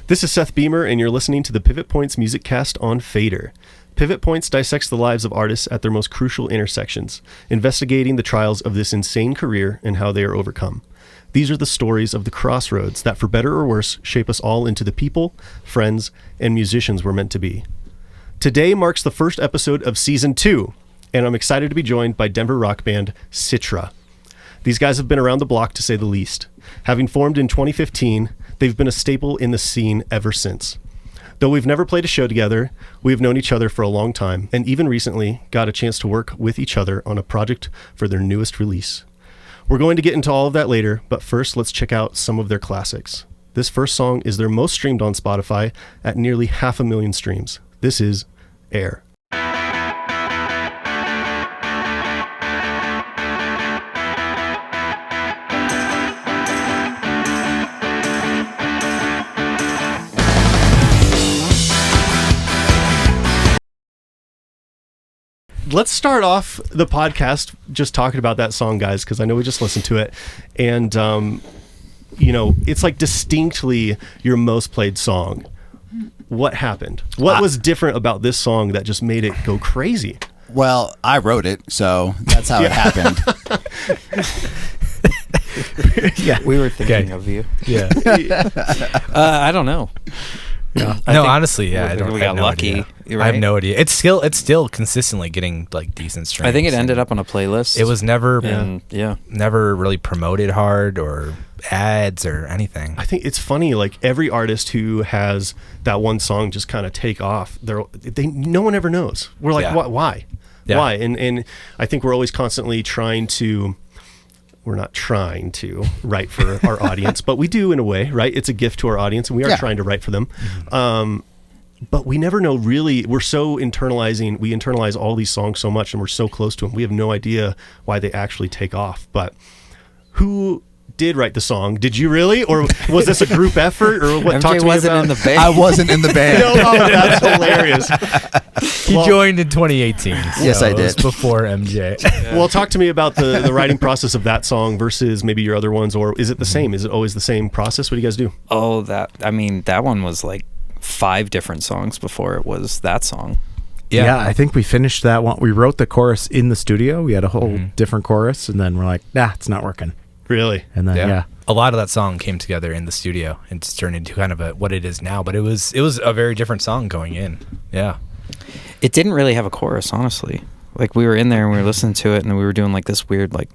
This is Seth Beamer, and you're listening to the Pivot Points Music Cast on Faidr. Pivot Points dissects the lives of artists at their most crucial intersections, investigating the trials of this insane career and how they are overcome. These are the stories of the crossroads that, for better or worse, shape us all into the people, friends, and musicians we're meant to be. Today marks the first episode of Season 2, and I'm excited to be joined by Denver rock band CITRA. These guys have been around the block, to say the least. Having formed in 2015, they've been a staple in the scene ever since. Though we've never played a show together, we've known each other for a long time, and even recently got a chance to work with each other on a project for their newest release. We're going to get into all of that later, but first let's check out some of their classics. This first song is their most streamed on Spotify at nearly 500,000 streams. This is Air. Let's start off the podcast just talking about that song, guys, because I know we just listened to it. And, it's like distinctly your most played song. What happened? What was different about this song that just made it go crazy? Well, I wrote it, so that's how it happened. Yeah, we were thinking of you. Yeah. I don't know. Yeah. No, honestly, yeah, we got lucky. Right? I have no idea. It's still consistently getting like decent streams. I think it ended up on a playlist. It was never, never really promoted hard or ads or anything. I think it's funny. Like every artist who has that one song just kind of take off, no one ever knows. We're like, why? Yeah. Why? And I think we're always constantly we're not trying to write for our audience, but we do in a way, right? It's a gift to our audience, and we are trying to write for them. Mm-hmm. But we never know really. We internalize all these songs so much, and we're so close to them. We have no idea why they actually take off. But who did write the song? Did you really? Or was this a group effort? Or what? MJ wasn't in the band. I wasn't in the band. That's hilarious. He joined in 2018. Yes, I did. It was before MJ. Well, talk to me about the writing process of that song versus maybe your other ones, or is it the same? Is it always the same process? What do you guys do? Oh, that one was like 5 different songs before it was that song. Yeah, I think we finished that one. We wrote the chorus in the studio. We had a whole different chorus, and then we're like, it's not working. Really? And then, a lot of that song came together in the studio and just turned into kind of what it is now. But it was a very different song going in. Yeah. It didn't really have a chorus, honestly. Like we were in there and we were listening to it, and we were doing like this weird, like,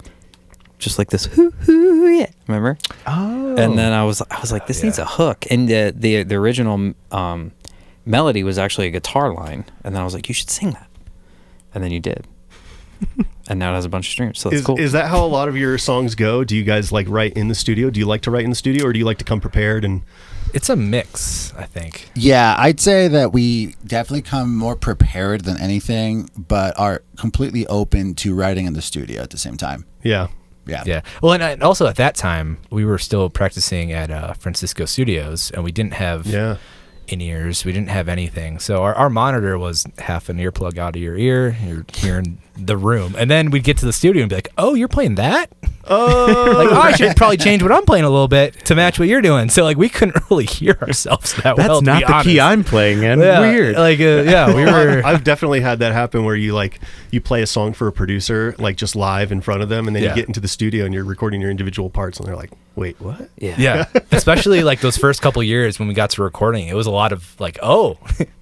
just like this, hoo, hoo, yeah. Remember? Oh. And then I was like, this needs a hook. And the original melody was actually a guitar line. And then I was like, you should sing that. And then you did. And now it has a bunch of streams, so that's cool. Is that how a lot of your songs go? Do you guys like write in the studio? Do you like to write in the studio, or do you like to come prepared? And it's a mix, I think. Yeah, I'd say that we definitely come more prepared than anything, but are completely open to writing in the studio at the same time. Yeah. Well, and also at that time, we were still practicing at Francisco Studios, and we didn't have in-ears. We didn't have anything. So our monitor was half an earplug out of your ear. You're hearing the room. And then we'd get to the studio and be like, oh, you're playing that? Oh. I should probably change what I'm playing a little bit to match what you're doing. So, we couldn't really hear ourselves that well, That's not the key I'm playing in. Yeah, weird. We were... I've definitely had that happen where you play a song for a producer, just live in front of them, and then you get into the studio and you're recording your individual parts, and they're like, wait, what? Yeah. Especially, those first couple years when we got to recording, it was a lot of,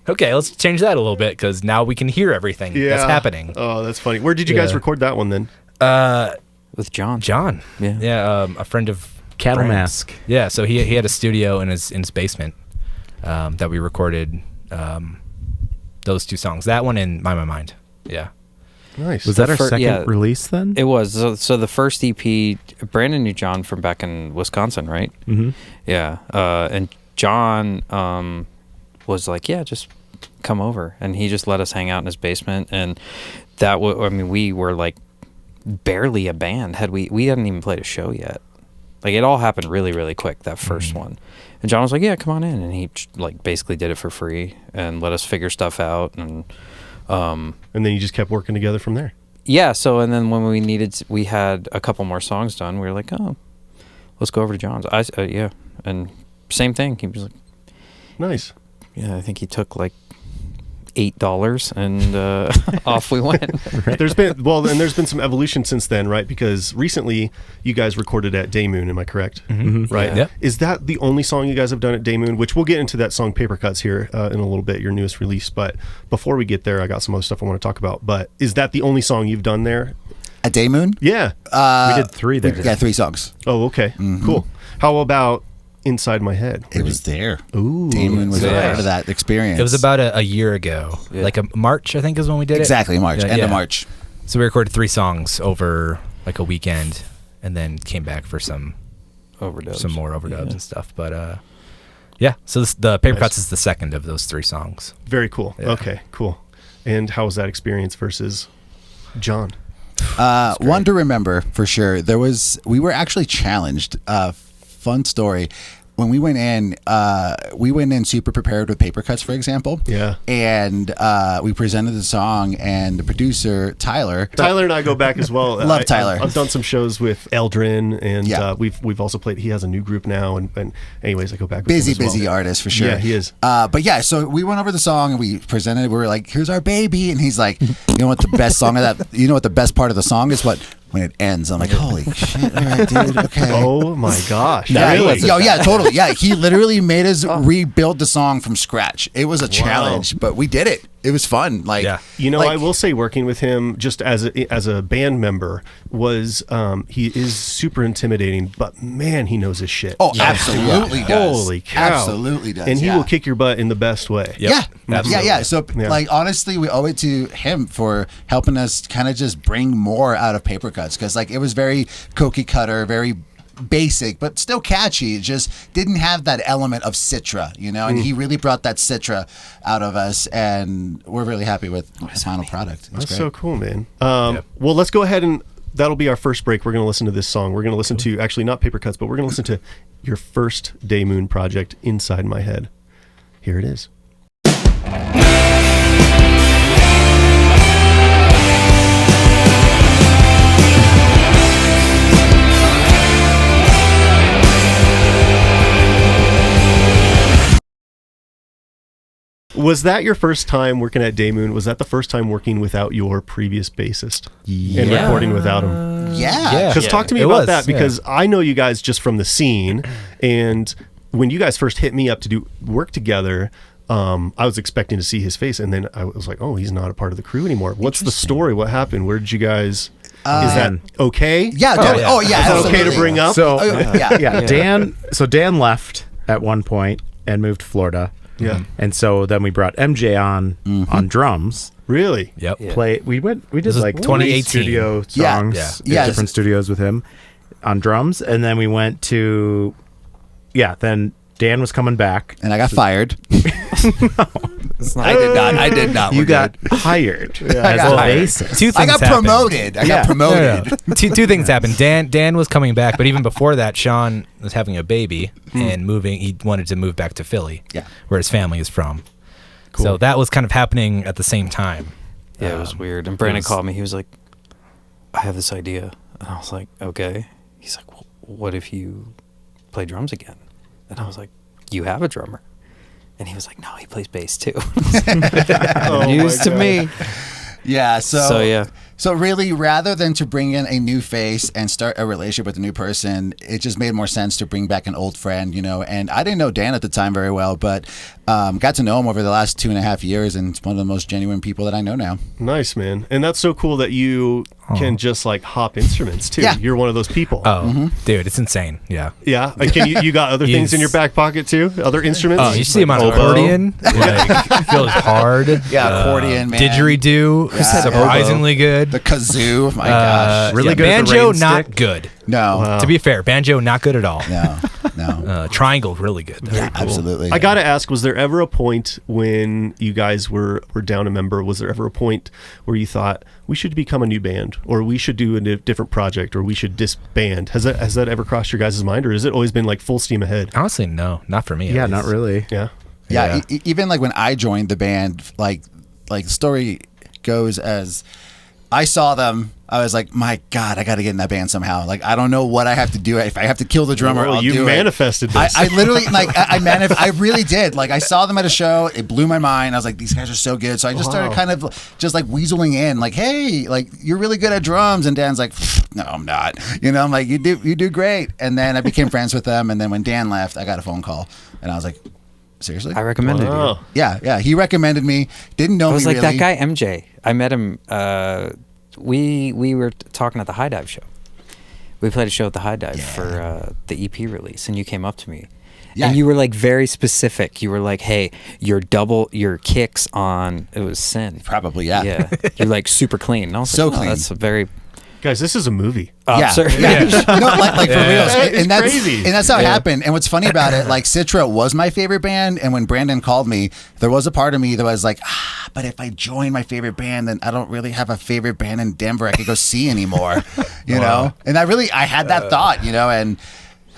okay, let's change that a little bit, because now we can hear everything that's happening. Oh, that's funny. Where did you guys record that one then? With John. Yeah, a friend of Cattle Brand's. Mask. Yeah, so he had a studio in his basement that we recorded those 2 songs. That one and My Mind. Yeah. Nice. Was that our second release then? It was. So the first EP, Brandon knew John from back in Wisconsin, right? Mm-hmm. Yeah. And John was like, just come over. And he just let us hang out in his basement. And we were like barely a band. We hadn't even played a show yet. It all happened really, really quick, that first one. And John was like, come on in. And he basically did it for free and let us figure stuff out. And then you just kept working together from there. Yeah. So, and then when we had a couple more songs done, we were like, let's go over to John's. And same thing. He was like, Nice. Yeah, I think he took like $8 and off we went. There's been some evolution since then, right? Because recently you guys recorded at Daymoon, am I correct? Right. Yeah. Yep. Is that the only song you guys have done at Daymoon? Which we'll get into that song Paper Cuts here in a little bit, your newest release. But before we get there, I got some other stuff I want to talk about. But is that the only song you've done there? At Daymoon? Yeah. We did 3 there. Yeah, 3 songs. Oh, okay. Cool. How about Inside My Head? It was there. Ooh. Daymoon was a nice. part of that experience. It was about a year ago, like a March, I think, is when we did exactly March, it. end of March. So we recorded 3 songs over like a weekend, and then came back for some Overdubs. some more overdubs and stuff. But yeah, so the Paper Cuts is the second of those 3 songs. Very cool. Yeah. Okay, cool. And how was that experience versus John? One to remember for sure. We were actually challenged. Fun story. When we went in super prepared with Paper Cuts, for example. Yeah. And we presented the song, and the producer Tyler And I go back as well. Love Tyler. I've done some shows with Eldrin, and Yeah. we've also played. He has a new group now, and anyways, I go back. With him as well. busy artist for sure. Yeah, he is. But yeah, so we went over the song and we presented it. We were like, "Here's our baby," and he's like, "You know what the best song of that? You know what the best part of the song is? What when it ends?" I'm like, "Holy shit! All right, dude. Okay." Oh my gosh! Yeah, Really? yeah, totally. Yeah, he literally made us rebuild the song from scratch. It was a challenge, but we did it. It was fun. Like, Yeah. You know, like- I will say, working with him just as a band member was he is super intimidating, but man, he knows his shit. Oh, absolutely does. Holy cow! Absolutely does. And he yeah. will kick your butt in the best way. Yeah, Absolutely. yeah. So, Yeah. like, honestly, we owe it to him for helping us kind of just bring more out of Paper Cuts, because, like, it was very cookie cutter, very basic, but still catchy. It just didn't have that element of CITRA, you know. And he really brought that CITRA out of us, and we're really happy with the final product. It's That's great. so cool, man. Well, let's go ahead and that'll be our first break. We're going to listen to this song. We're going to listen to actually not Paper Cuts, but we're going to listen to your first Daymoon project, Inside My Head. Here it is. Was that your first time working at Daymoon? Was that the first time working without your previous bassist and recording without him? Yeah. Because talk to me It about was, that, because I know you guys just from the scene, and when you guys first hit me up to do work together, I was expecting to see his face, and then I was like, oh, he's not a part of the crew anymore. What's the story? What happened? Where did you guys... is that okay? Yeah. Totally. Oh, yeah. Is that absolutely. okay to bring up? So yeah. Dan left at one point and moved to Florida. Yeah. And so then we brought MJ on drums. Really? Yep. We did was like 2018. studio Yeah. songs Yeah. at different studios with him on drums, and then we went to then Dan was coming back. And I got fired. It's not- I did not. You We're got good. hired as got a hired. bassist. 2 things I got happened. promoted. I got Yeah. promoted. No. Two things happened. Dan was coming back, but even before that, Sean was having a baby and moving. He wanted to move back to Philly, Yeah. where his family is from. So that was kind of happening at the same time. Yeah, it was weird. And Brandon called me. He was like, I have this idea. And I was like, okay. He's like, well, what if you play drums again? And I was like, you have a drummer. And he was like, no, he plays bass too. News to me. Yeah. So, yeah. So really, rather than to bring in a new face and start a relationship with a new person, it just made more sense to bring back an old friend, you know. And I didn't know Dan at the time very well, but got to know him over the last 2.5 years, and it's one of the most genuine people that I know now. Nice, man. And that's so cool that you can just like hop instruments too. Yeah. You're one of those people. Oh, dude, it's insane. Yeah. Yeah. Like, you got other things in your back pocket too? Other instruments? Oh, you see him on Like accordion, like feels hard. Accordion, man. Didgeridoo, The surprisingly good. kazoo, my gosh. Really good at the Banjo, rain not stick. good. No, To be fair, banjo, not good at all. no. Triangle, really good. Yeah, absolutely. I got to ask, was there ever a point when you guys were down a member, was there ever a point where you thought we should become a new band, or we should do a different project, or we should disband? Has that ever crossed your guys' mind, or has it always been like full steam ahead? Honestly, no, not for me. at Yeah, least. not really. Yeah. Yeah, even like when I joined the band, like the story goes as I saw them. I was like, my God, I got to get in that band somehow. Like, I don't know what I have to do. If I have to kill the drummer, I'll you do manifested it. this. I literally, like, I really did. Like, I saw them at a show. It blew my mind. I was like, these guys are so good. So I just started kind of just like weaseling in, like, hey, like, you're really good at drums. And Dan's like, no, I'm not. You know, I'm like, you do great. And then I became friends with them. And then when Dan left, I got a phone call, and I was like, seriously? I recommended you. Yeah. He recommended me. Didn't know me. I was like really. that guy MJ. I met him. We were talking at the High Dive show. We played a show at the High Dive for the EP release, and you came up to me, and you were like very specific. You were like, "Hey, your kicks on it was Sin." Probably, yeah. Yeah, you're like super clean. And I was So like, clean. That's a very. Guys, this is a movie. No, like for real, and that's crazy. and that's how it happened. And what's funny about it, like CITRA was my favorite band, and when Brandon called me, there was a part of me that was like, but if I join my favorite band, then I don't really have a favorite band in Denver I could go see anymore, you know. And I had that thought, you know, and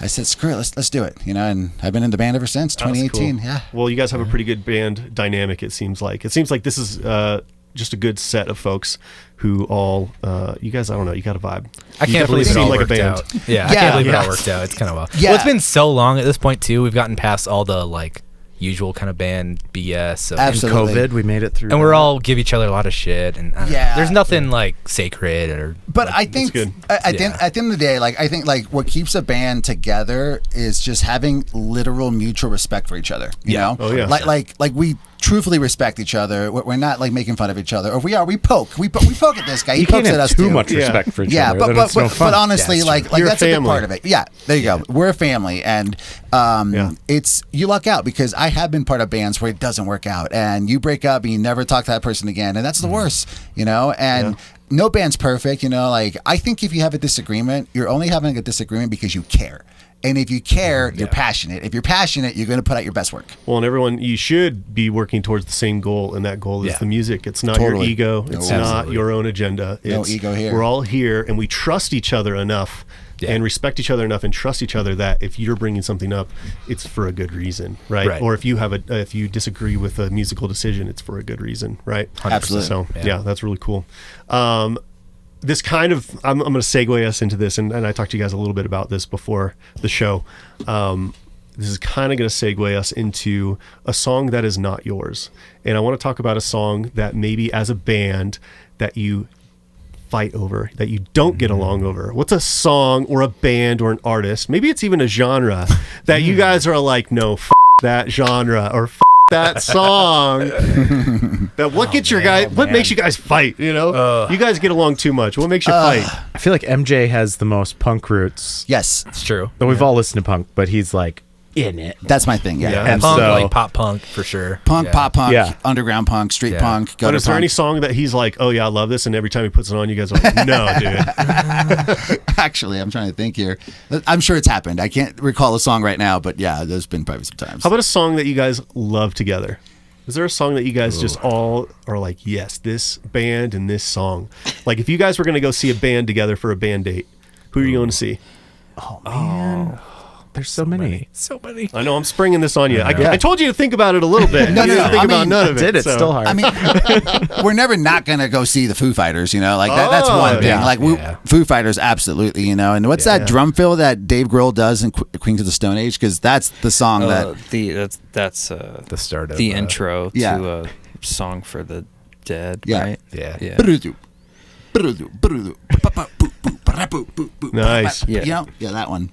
I said, screw it, let's do it, you know. And I've been in the band ever since 2018. Cool. Yeah. Well, you guys have a pretty good band dynamic. It seems like this is just a good set of folks who all you guys. I don't know. You got a vibe. I can't believe it seem all like a worked band. out. Yeah, I can't believe it all worked out. It's kind of well. Yeah. Well, it's been so long at this point too. We've gotten past all the like usual kind of band BS. Of, Absolutely. COVID, we made it through. and we're all give each other a lot of shit. And I don't know, Yeah. there's nothing like sacred or. But I think good. at the end of the day, like I think like what keeps a band together is just having literal mutual respect for each other. You know, Oh, yeah. like we truthfully respect each other. We're not like making fun of each other. Or if we are, we poke at this guy. He you can't pokes at have us too too. much respect for each Yeah, other. but then it's no fun. but honestly, Yeah, like You're a that's a big family. part of it. Yeah, there you go. We're a family, and it's you luck out because I have been part of bands where it doesn't work out, and you break up and you never talk to that person again, and that's the worst, you know. And no band's perfect, you know. Like I think if you have a disagreement, you're only having a disagreement because you care. And if you care, you're passionate. If you're passionate, you're going to put out your best work. Well, and everyone, you should be working towards the same goal, and that goal is the music. It's not Totally. your ego. It's not your own agenda. No ego here. We're all here, and we trust each other enough and respect each other enough and trust each other that if you're bringing something up, it's for a good reason, right? Or if you disagree with a musical decision, it's for a good reason, right? 100%. Absolutely. So, yeah, that's really cool. This kind of, I'm going to segue us into this, and I talked to you guys a little bit about this before the show. This is kind of going to segue us into a song that is not yours. And I want to talk about a song that maybe as a band that you fight over, that you don't get along over. What's a song or a band or an artist, maybe it's even a genre, that you guys are like, no, that genre, or that song. That what gets your guys? What makes you guys fight? You know, you guys get along too much. What makes you fight? I feel like MJ has the most punk roots. Yes, It's true. But we've all listened to punk, but he's like in it. that's my thing. Yeah, And punk, so- like pop punk for sure. punk, pop punk, Yeah. underground punk, street punk. But Gutter is there punk. any song that he's like, oh yeah, I love this, and every time he puts it on, you guys are like, no, dude. Actually, I'm trying to think here. I'm sure it's happened. I can't recall a song right now, but yeah, there's been probably some times. How about a song that you guys love together? Is there a song that you guys just all are like, yes, this band and this song? Like if you guys were going to go see a band together for a band date, who are you going to see? Oh man, there's so many. So many. I know I'm springing this on you. I told you to think about it a little bit. No, You no, didn't no. think I about mean, none of it. It's so. still hard. I mean, we're never not gonna go see the Foo Fighters, you know. Like that's Oh, one thing. yeah. Like Foo Fighters, absolutely, you know. And what's that drum fill that Dave Grohl does in Queens of the Stone Age? Because that's the song that. That's The start of the intro yeah. to a song for the dead, Yeah. right? Yeah. Yeah. Nice. Yeah. You know, yeah, that one.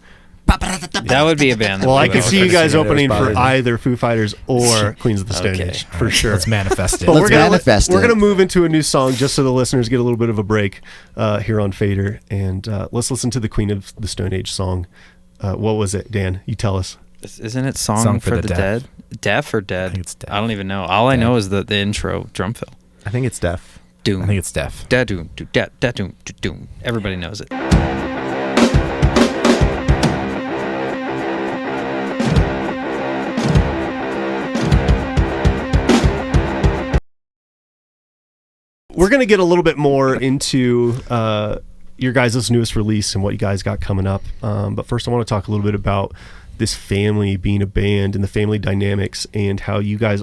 That would be a band. Well, I would could go see you with. guys It always opening for bothered me. either Foo Fighters or Queens of the Stone Okay. Age, for sure. Let's manifest it. But Let's we're gonna manifest we're it. gonna move into a new song just so the listeners get a little bit of a break here on Faidr, and let's listen to the Queen of the Stone Age song. What was it, Dan? You tell us. Isn't it song for the dead? Deaf or dead? I think it's deaf. I don't even know. All I know is the intro drum fill. I think it's deaf. Doom. I think it's deaf. Da doom do da da doom do doom. Everybody knows it. We're going to get a little bit more into your guys' newest release and what you guys got coming up. But first, I want to talk a little bit about this family being a band and the family dynamics and how you guys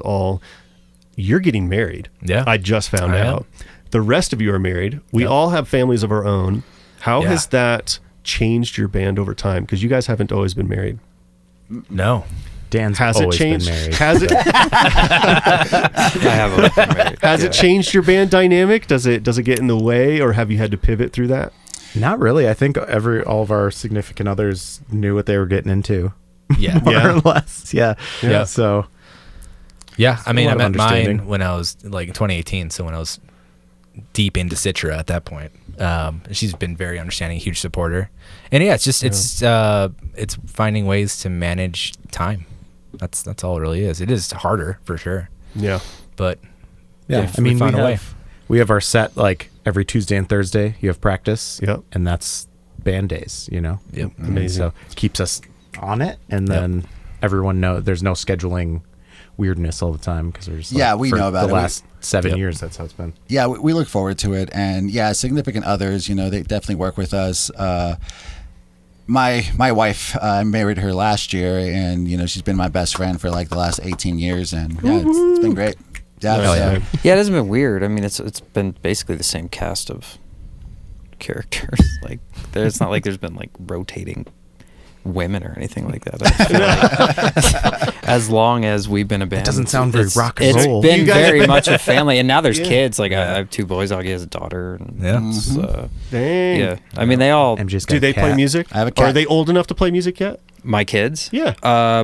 you're getting married. Yeah. I just found I am. out. The rest of you are married. We all have families of our own. How has that changed your band over time? Because you guys haven't always been married. No. Dan's Has it always changed? been married. Has it? I have always been married. Has it changed your band dynamic? Does it get in the way, or have you had to pivot through that? Not really. I think all of our significant others knew what they were getting into. Yeah. More or less. Yeah. Yeah. So Yeah, I mean, a I lot of met mine understanding. when I was like in 2018, so when I was deep into CITRA at that point. She's been very understanding, huge supporter, and yeah, it's just it's finding ways to manage time. That's all it really is. It is harder for sure, Yeah. but yeah, we found a way. We have our set like every Tuesday and Thursday. You have practice. Yep. And that's band days, you know? Yep. And Amazing. so it keeps us on it. And then everyone there's no scheduling weirdness all the time because there's we know about the it. last 7 years. That's how it's been. Yeah, we look forward to it. And yeah, significant others, you know, they definitely work with us. My wife, I married her last year, and, you know, she's been my best friend for like the last 18 years. And yeah, it's been great. Yeah, Nice, yeah. man. Yeah, it hasn't been weird. I mean, it's been basically the same cast of characters. Like, it's not like there's been like rotating women or anything like that. I feel like as long as we've been a band, That doesn't sound very rock and it's roll. been You guys- very much a family, and now there's Yeah. kids. Like I have 2 boys. Augie has a daughter. And Yeah. it's, Dang. yeah. I mean, they all MJ's got Do a they play cat. music? I have a Are cat. they old enough to play music yet? my kids. Yeah.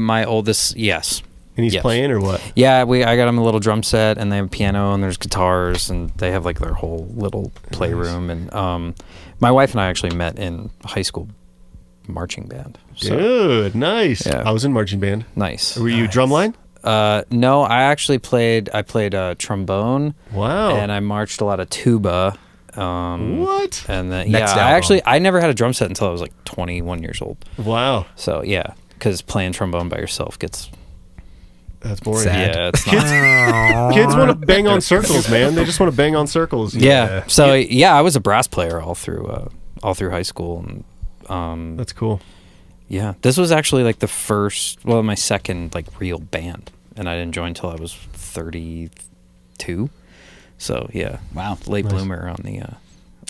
My oldest, yes. And he's Yes. playing or what? Yeah, I got them a little drum set, and they have a piano, and there's guitars, and they have like their whole little playroom. And my wife and I actually met in high school marching band. So Good. Nice. Yeah. I was in marching band. nice. Were you drumline? No, I actually played trombone, Wow. and I marched a lot of tuba. What? And then Next yeah, album. I never had a drum set until I was like 21 years old. Wow. So yeah, because playing trombone by yourself gets That's boring. Sad. yeah, it's not. Kids want to bang on circles, man. They just want to bang on circles. Yeah. So yeah, I was a brass player all through high school, and That's cool. yeah, this was actually like my second like real band, and I didn't join until I was 32. So yeah, Wow. late Nice. bloomer on the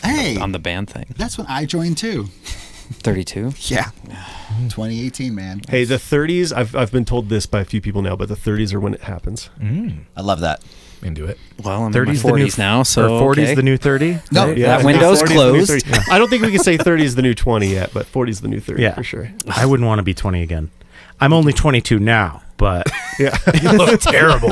Hey, on the band thing. that's when I joined too. 32. Yeah. 2018, man. Hey, the 30s, I've been told this by a few people now, but the 30s are when it happens. I love that. Into it. Well, I'm in my 30's the new 40s now, so or 40's okay. the new 30. No, Right? That window's 40's the new closed. 30. I don't think we can say 30 is the new 20 yet, but 40 is the new 30 Yeah. for sure. I wouldn't want to be 20 again. I'm only 22 now, but Yeah. You look terrible.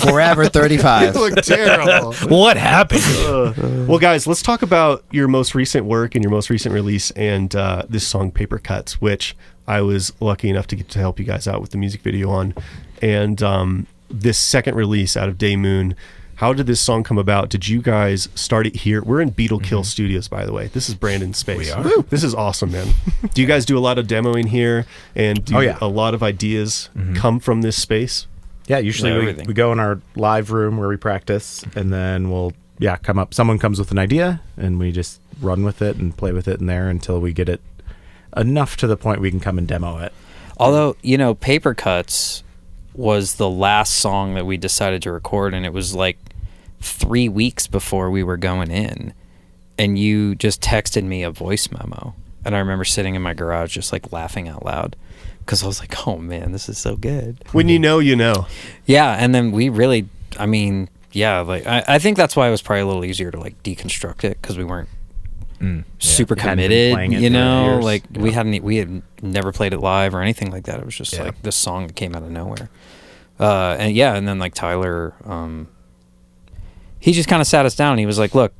Forever 35. look terrible. What happened? Well, guys, let's talk about your most recent work and your most recent release and this song, Paper Cuts, which I was lucky enough to get to help you guys out with the music video on. And this second release out of Day Moon, how did this song come about? Did you guys start it here? We're in Beetle Kill Studios, by the way. This is Brandon's space. We are. Woo! This is awesome, man. Do you guys do a lot of demoing here? And do Oh, yeah. a lot of ideas come from this space? yeah, usually Yeah, we everything. go in our live room where we practice, and then we'll come up. Someone comes with an idea, and we just run with it and play with it in there until we get it enough to the point we can come and demo it. Although, Paper Cuts was the last song that we decided to record, and it was like 3 weeks before we were going in, and you just texted me a voice memo, and I remember sitting in my garage just like laughing out loud because I was like, oh man, this is so good. When you know, you know. Yeah, and then we really, I mean, yeah, like I think that's why it was probably a little easier to like deconstruct it because we weren't super You hadn't been committed, playing it you for know, years. like Yeah. we had never played it live or anything like that. It was just Yeah. like this song that came out of nowhere. And then like Tyler, he just kind of sat us down and he was like, look,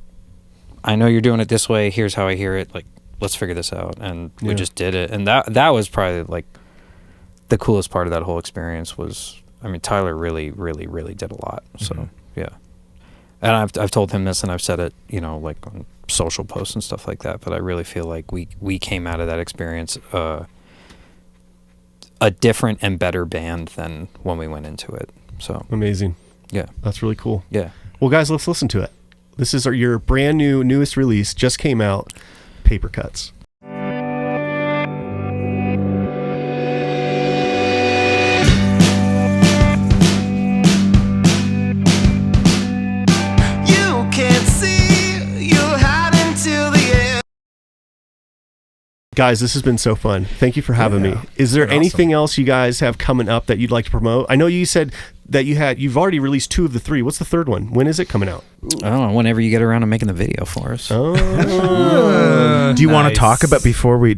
I know you're doing it this way. Here's how I hear it. Like, let's figure this out. And we Yeah. just did it. And that was probably like the coolest part of that whole experience was, I mean, Tyler really, really, really did a lot. So yeah. And I've told him this and I've said it, like on social posts and stuff like that, but I really feel like we came out of that experience a different and better band than when we went into it. So Amazing. yeah. That's really cool. Yeah. Well, guys, let's listen to it. This is your brand newest release, just came out, Paper Cuts. You can't see Guys, this has been so fun. Thank you for having me. Is there anything else you guys have coming up that you'd like to promote? I know you said that you've already released 2 of the 3. What's the third one? When is it coming out? I don't know. Whenever you get around to making the video for us. Oh. Do you want to talk about do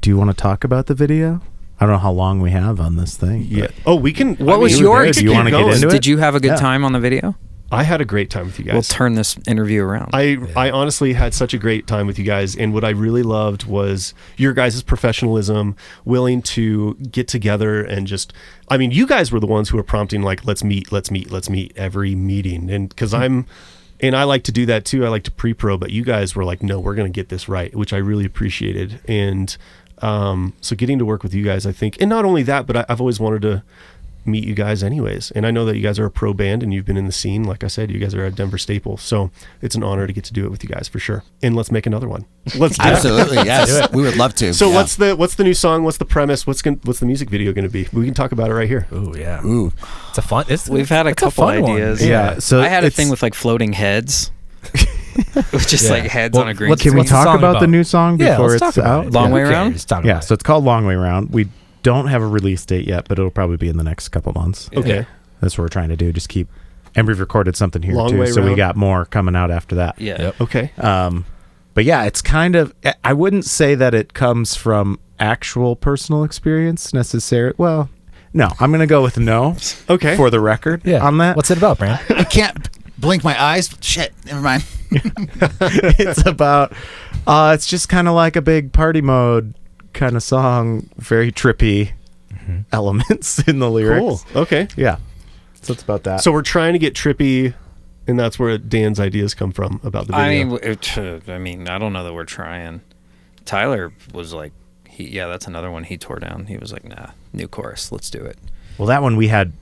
you want to talk about the video? I don't know how long we have on this thing. Yeah. Oh, we can. What was your Do you want to get into it? Did you have a good time on the video? I had a great time with you guys. We'll turn this interview around. I honestly had such a great time with you guys, and what I really loved was your guys' professionalism, willing to get together and just, I mean, you guys were the ones who were prompting, like, let's meet every meeting. And because and I like to do that too. I like to pre-pro, but you guys were like, no, we're going to get this right, which I really appreciated. And so getting to work with you guys, I think, and not only that, but I've always wanted to meet you guys anyways, and I know that you guys are a pro band and you've been in the scene. Like I said, you guys are a Denver staple, so it's an honor to get to do it with you guys for sure. And let's make another one. Let's do Absolutely, yes, we would love to. So what's the new song? What's the premise? What's the music video going to be? We can talk about it right here. Ooh, yeah. Ooh, It's a fun. We've had a couple ideas. Yeah, so I had a thing with like floating heads. With just like heads on a green Can screen. we What's the talk song about the about? new song before let's it's talk about out? it. Long Yeah, Way who Around? cares? Talk Yeah, about so it's called Long Way Round. We don't have a release date yet, but it'll probably be in the next couple months. Okay. That's what we're trying to do. Just keep, and we've recorded something here Long too, Way so we Round. got more coming out after that. Yeah. Yep. Okay. But yeah, it's kind of, I wouldn't say that it comes from actual personal experience necessarily. Well, no, I'm going to go with no. Okay. For the record Yeah. on that. What's it about, Brand? I can't blink my eyes. Shit, never mind. It's about, it's just kind of like a big party mode kind of song, very trippy elements in the lyrics. Cool. Okay. Yeah. So it's about that. So we're trying to get trippy, and that's where Dan's ideas come from about the video. I mean, I don't know that we're trying. Tyler was like, that's another one he tore down. He was like, nah, new chorus, let's do it. Well, that one we had,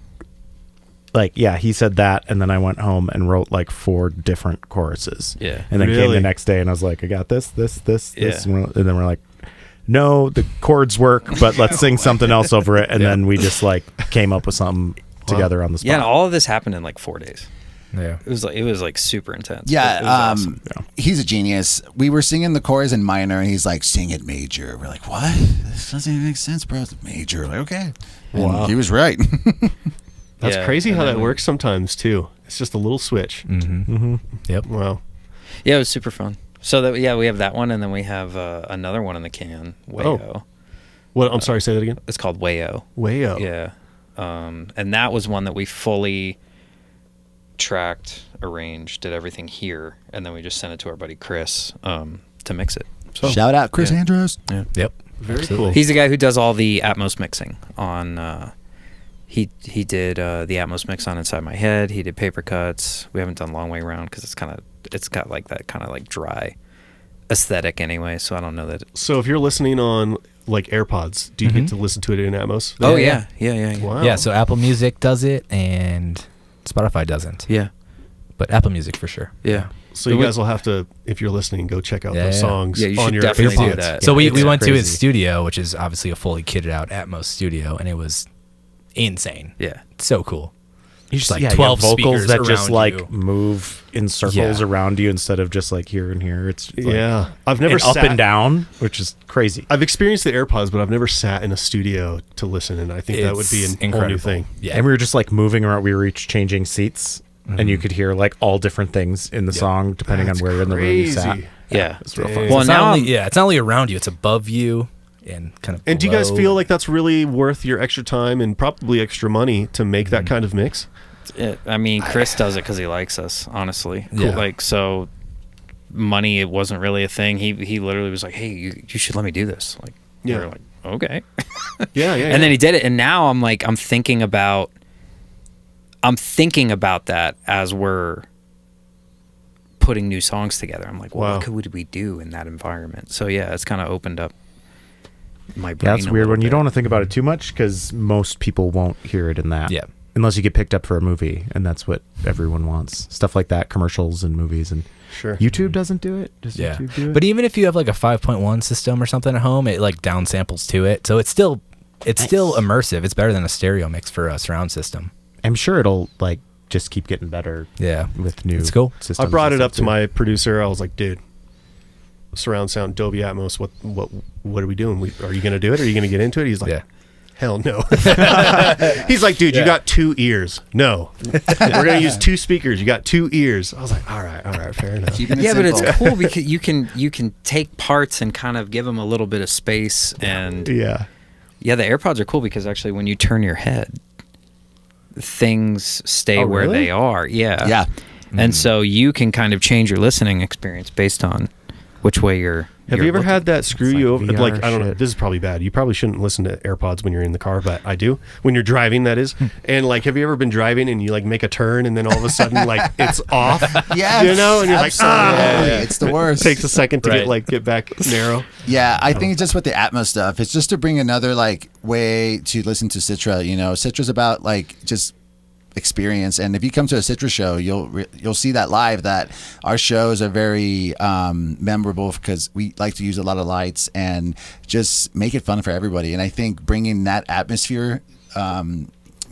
like, yeah, he said that, and then I went home and wrote like 4 different choruses. Yeah. And then came Really? the next day, and I was like, I got this, Yeah. and then we're like, no, the chords work, but let's sing something else over it. And then we just like came up with something together on the spot. Yeah, and all of this happened in like 4 days. Yeah. It was like super intense. Yeah, It was awesome. he's a genius. We were singing the chorus in minor, and he's like, "Sing it major." We're like, "What? This doesn't even make sense, bro." It's major. Like, okay. And Wow. he was right. That's Yeah, crazy and how then that we- works sometimes too. It's just a little switch. Yep. Wow. Yeah, it was super fun. So that we have that one, and then we have another one in the can, Wayo. What? I'm sorry. Say that again. It's called Wayo. Wayo. Yeah. And that was one that we fully tracked, arranged, did everything here, and then we just sent it to our buddy Chris to mix it. So Shout out Chris Yeah. Andrews. Yep. Very Absolutely. cool. he's the guy who does all the Atmos mixing on. He did the Atmos mix on Inside My Head. He did Paper Cuts. We haven't done Long Way Round because it's got like that kind of like dry aesthetic anyway. So I don't know that. So if you're listening on like AirPods, do you get to listen to it in Atmos? Oh Yeah, yeah. Wow. Yeah, so Apple Music does it and Spotify doesn't. Yeah. But Apple Music for sure. Yeah. So you guys will have to, if you're listening, go check out Yeah, those yeah. songs Yeah, you on should your definitely do AirPods. that. So we it's went to his crazy. studio, which is obviously a fully kitted out Atmos studio, and it was insane. Yeah. So cool. You Just like you have 12 vocals speakers that just around like you. move in circles Yeah. around you instead of just like here and here. It's like, Yeah. I've never and up sat, and down, which is crazy. I've experienced the AirPods, but I've never sat in a studio to listen, and I think that would be It's an whole incredible. new thing. Yeah. And we were just like moving around. We were each changing seats, and you could hear like all different things in the song depending That's on where in the room you sat. crazy. Yeah. It's real Dang. fun. Well, it's not now only, it's not only around you, it's above you and kind of And do you guys below. feel like that's really worth your extra time and probably extra money to make that kind of mix? I mean, Chris does it because he likes us, honestly. Yeah. Like, so money, it wasn't really a thing. He literally was like, hey, you should let me do this. Like, we Yeah. were like, okay. Yeah. And then he did it. And now I'm like, I'm thinking about that as we're putting new songs together. I'm like, well, Wow. what could we do in that environment? So yeah, it's kind of opened up my brain. Yeah, it's a weird little when you bit. don't want to think about it too much because most people won't hear it in that. Yeah. Unless you get picked up for a movie, and that's what everyone wants. Stuff like that, commercials and movies, and Sure. YouTube doesn't do it. Does Yeah. YouTube do it? But even if you have like a 5.1 system or something at home, it like downsamples to it. So it's still immersive. It's better than a stereo mix for a surround system. I'm sure it'll like just keep getting better Yeah. with new. It's cool. Systems I brought and it up stuff, to too. my producer. I was like, dude, surround sound, Dolby Atmos. What are we doing? Are you going to do it? Are you going to get into it? He's like, Yeah. hell no. He's like, dude, you got 2 ears. No, we're going to use 2 speakers. You got 2 ears. I was like, all right, fair enough. Keeping it Yeah, but simple. it's cool because you can take parts and kind of give them a little bit of space. And Yeah. the AirPods are cool because actually when you turn your head, things stay where really? they are. Yeah. Yeah. And so you can kind of change your listening experience based on which way you're. Have you ever had that screw It's you like over? VR Like, I don't know. shit. This is probably bad. You probably shouldn't listen to AirPods when you're in the car, but I do. When you're driving, that is. And like, have you ever been driving and you like make a turn and then all of a sudden like it's off? Yes, You know, and you're like, absolutely. ah. It's the worst. It takes a second to Right. get back narrow. Yeah, I think just with the Atmos stuff, it's just to bring another like way to listen to Citra. You know, Citra's about like just experience, and if you come to a Citra show, you'll see that live. That our shows are very memorable because we like to use a lot of lights and just make it fun for everybody. And I think bringing that atmosphere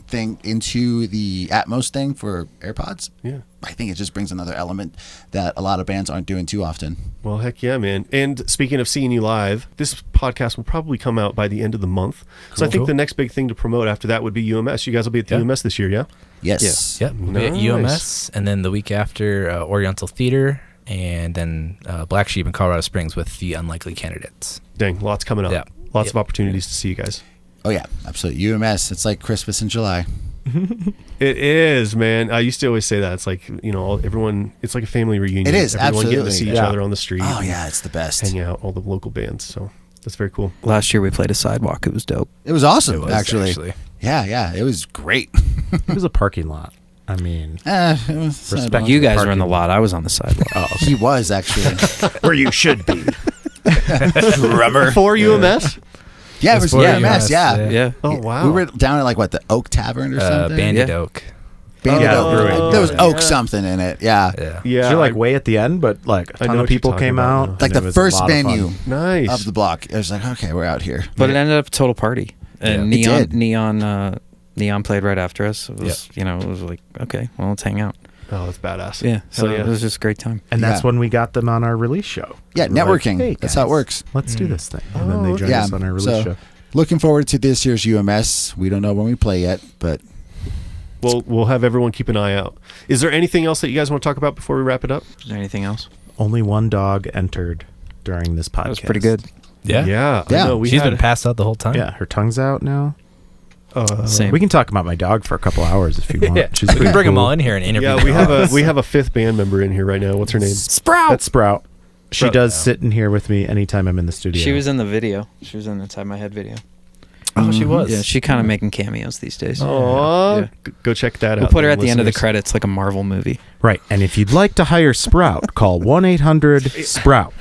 thing into the Atmos thing for AirPods, Yeah. I think it just brings another element that a lot of bands aren't doing too often. Well, heck yeah, man. And speaking of seeing you live, this podcast will probably come out by the end of the month. So I think Cool. the next big thing to promote after that would be UMS. You guys will be at the Yeah. UMS this year, yeah? Yes. Yep. We'll be at Nice. UMS, and then the week after Oriental Theater, and then Black Sheep in Colorado Springs with the Unlikely Candidates. Dang, lots coming up. Yeah. Lots Yep. of opportunities to see you guys. Oh yeah, absolutely. UMS. It's like Christmas in July. It is, man. I used to always say that. It's like, you know, everyone, it's like a family reunion. It is, Everyone getting to absolutely. see each Yeah. other on the street. Oh and yeah, it's the best. hang out, all the local bands. So that's very cool. Last year we played a sidewalk. It was dope. It was awesome, It was, actually. Yeah, it was great. It was a parking lot. I mean, It was Respect. You guys were in the Parking. lot. I was on the sidewalk. oh, He was actually. where you should be. Drummer. For UMS? Yeah, it was for UMS. Yeah. Yeah. Oh, wow. We were down at like what, the Oak Tavern or something. Bandit Yeah. Oak. Bandit Yeah, Oak. brewing. There was Yeah. Oak something in it. Yeah. Yeah. Yeah. You're like I- way at the end, but like a I know ton what of people you're talking came about out. now. Like and the it was a first lot of fun. venue nice. of the block. It was like, okay, we're out here. But it ended up a total party. And Yeah. It did. Neon played right after us. It was, it was like, okay, well, let's hang out. Oh, that's badass. Yeah. So Hell yeah. it was just a great time. And that's Yeah. when we got them on our release show. Yeah, We were like, networking. "Hey, That's how it guys, works. Let's do this thing. And then Oh, they joined Yeah. us on our release So show. looking forward to this year's UMS. We don't know when we play yet, but We'll have everyone keep an eye out. Is there anything else that you guys want to talk about before we wrap it up? Is there anything else? Only one dog entered during this podcast. That was pretty good. Yeah. Yeah. I Yeah. know. We She's had, been passed out the whole time. Yeah, her tongue's out now. Same. We can talk about my dog for a couple hours if you want. Yeah. She's We can pretty bring them cool. all in here and interview Yeah, them. we have a 5th band member in here right now. What's her name? Sprout. That's Sprout. She Sprout. does sit in here with me anytime I'm in the studio. She was in the video. She was in the Inside My Head video. Oh, she was. Yeah, she kind of making cameos these days. Oh, Yeah. go check that out. We'll put her then, at the end of the listeners. credits like a Marvel movie. right. And if you'd like to hire Sprout, call 1-800-SPROUT.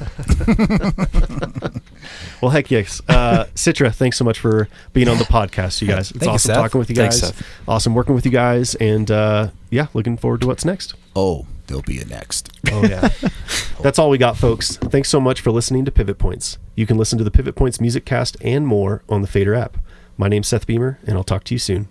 Well, heck yes. Citra, thanks so much for being on the podcast, you guys. It's Thank you, awesome Seth. talking with you Thanks, guys. Seth. Awesome working with you guys. And yeah, looking forward to what's next. oh, there'll be a next. Oh, yeah. That's all we got, folks. Thanks so much for listening to Pivot Points. You can listen to the Pivot Points Music Cast and more on the Faidr app. My name's Seth Beamer, and I'll talk to you soon.